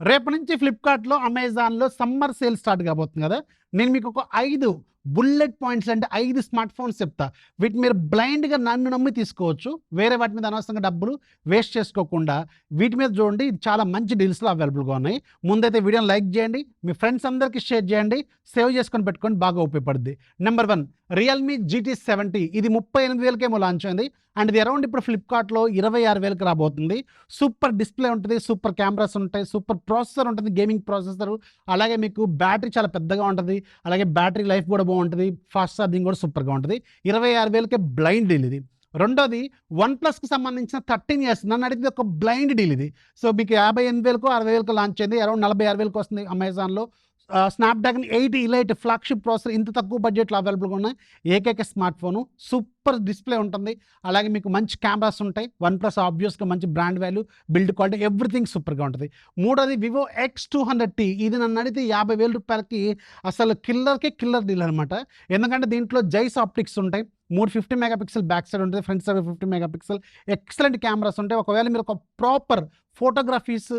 రేపటి నుంచి ఫ్లిప్‌కార్ట్‌లో, అమెజాన్‌లో సమ్మర్ సేల్ స్టార్ట్ కాబోతుంది గదా! నేను మీకు ఒక 5 బుల్లెట్ పాయింట్స్ అంటే 5 స్మార్ట్ ఫోన్స్ చెప్తా. వీటిని మీరు బ్లైండ్‌గా నన్ను నమ్మి తీసుకోవచ్చు. వేరే వాటి మీద అనవసరంగా డబ్బులు వేస్ట్ చేసుకోకుండా వీటి మీద చూడండి. ఇది చాలా మంచి డీల్స్‌లో అవైలబుల్‌గా ఉన్నాయి. ముందైతే వీడియోని లైక్ చేయండి. మీ ఫ్రెండ్స్ అందరికీ షేర్ చేయండి. సేవ్ చేసుకొని పెట్టుకోండి, బాగా ఉపయోగపడుద్ది. నంబర్ 1 రియల్‌మీ GT70 ఇది 38,000కేమో లాంచ్ అయింది. అండ్ ఇది అరౌండ్ ఇప్పుడు ఫ్లిప్‌కార్ట్‌లో 26,000కి రాబోతుంది. సూపర్ డిస్‌ప్లే ఉంటది. సూపర్ కెమెరాస్ ఉంటాయి. సూపర్ ప్రాసెసర్ ఉంటుంది. Gaming processor. అలాగే మీకు బ్యాటరీ చాలా పెద్దగా ఉంటది. అలాగే బ్యాటరీ లైఫ్ కూడా బాగుంటది. ఫాస్ట్ ఛార్జింగ్ కూడా సూపర్‌గా ఉంటది. 26,000కే బ్లైండ్ డీల్ ఇది. రెండోది వన్‌ప్లస్‌కి సంబంధించిన 13 ఇయర్స్ నన్ను అడిగితే ఒక బ్లైండ్ డీల్ ఇది. సో మీకు 58,000కో, 60,000కో లాంచ్ అయింది. అరౌండ్ 46,000కి వస్తుంది అమెజాన్‌లో. స్నాప్‌డ్రాగన్ 8 ఇలైట్ ఫ్లాగ్‌షిప్ ప్రాసెసర్ ఇంత తక్కువ బడ్జెట్‌లో అవైలబుల్‌గా ఉన్న ఏకైక స్మార్ట్ ఫోను. సూపర్ డిస్‌ప్లే ఉంటుంది. అలాగే మీకు మంచి కెమెరాస్ ఉంటాయి. వన్‌ప్లస్ ఆబ్వియస్‌గా మంచి brand value, build quality everything సూపర్‌గా ఉంటది. మూడోది వివో X200T ఇది నన్ను అడిగితే రూ. 50,000కి అసలు కిల్లర్‌కే కిల్లర్ డీల్ అనమాట. ఎందుకంటే దీంట్లో జైస్ ఆప్టిక్స్ ఉంటాయి. 50 మెగాపిక్సెల్ బ్యాక్ సైడ్ ఉంటుంది. Front side 50 megapixel excellent cameras ఉంటాయి. ఒకవేళ మీరు ఒక ప్రాపర్ ఫోటోగ్రఫీస్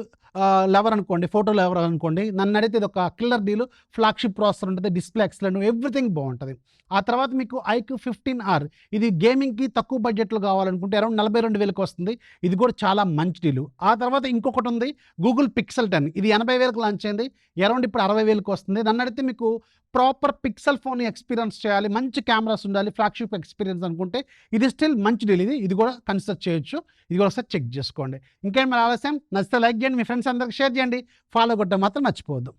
లవర్ అనుకోండి, ఫోటో లవర్ అనుకోండి, నన్ను అడిగితే ఇది ఒక కిల్లర్ డీల్. ఫ్లాగ్‌షిప్ ప్రాసెసర్ ఉంటుంది. డిస్‌ప్లే ఎక్సలెంట్ ఎవ్రీథింగ్ బాగుంటది. ఆ తర్వాత మీకు iQOO 15R ఇది గేమింగ్‌కి తక్కువ బడ్జెట్‌లో కావాలనుకుంటే అరౌండ్ 42,000కి వస్తుంది. ఇది కూడా చాలా మంచి డీలు. ఆ తర్వాత ఇంకొకటి ఉంది గూగుల్ పిక్సెల్ 10 ఇది 80,000కి లాంచ్ అయింది. అరౌండ్ ఇప్పుడు 60,000కి వస్తుంది. నన్ను అడిగితే మీకు ప్రాపర్ పిక్సెల్ ఫోన్ ఎక్స్‌పీరియన్స్ చేయాలి, మంచి కెమెరాస్ ఉండాలి, ఫ్లాగ్‌షిప్ ఎక్స్‌పీరియన్స్ అనుకుంటే ఇది స్టిల్ మంచి డీల్ ఇది. ఇది కూడా కన్సిడర్ చేయొచ్చు. ఇది కూడా ఒకసారి చెక్ చేసుకోండి. ఇంకేం మరి ఆలస్యం? నచ్చితే లైక్ చేయండి. మీ ఫ్రెండ్స్ అందరికి షేర్ చేయండి. ఫాలో కొట్టడం మాత్రం మర్చిపోవద్దు.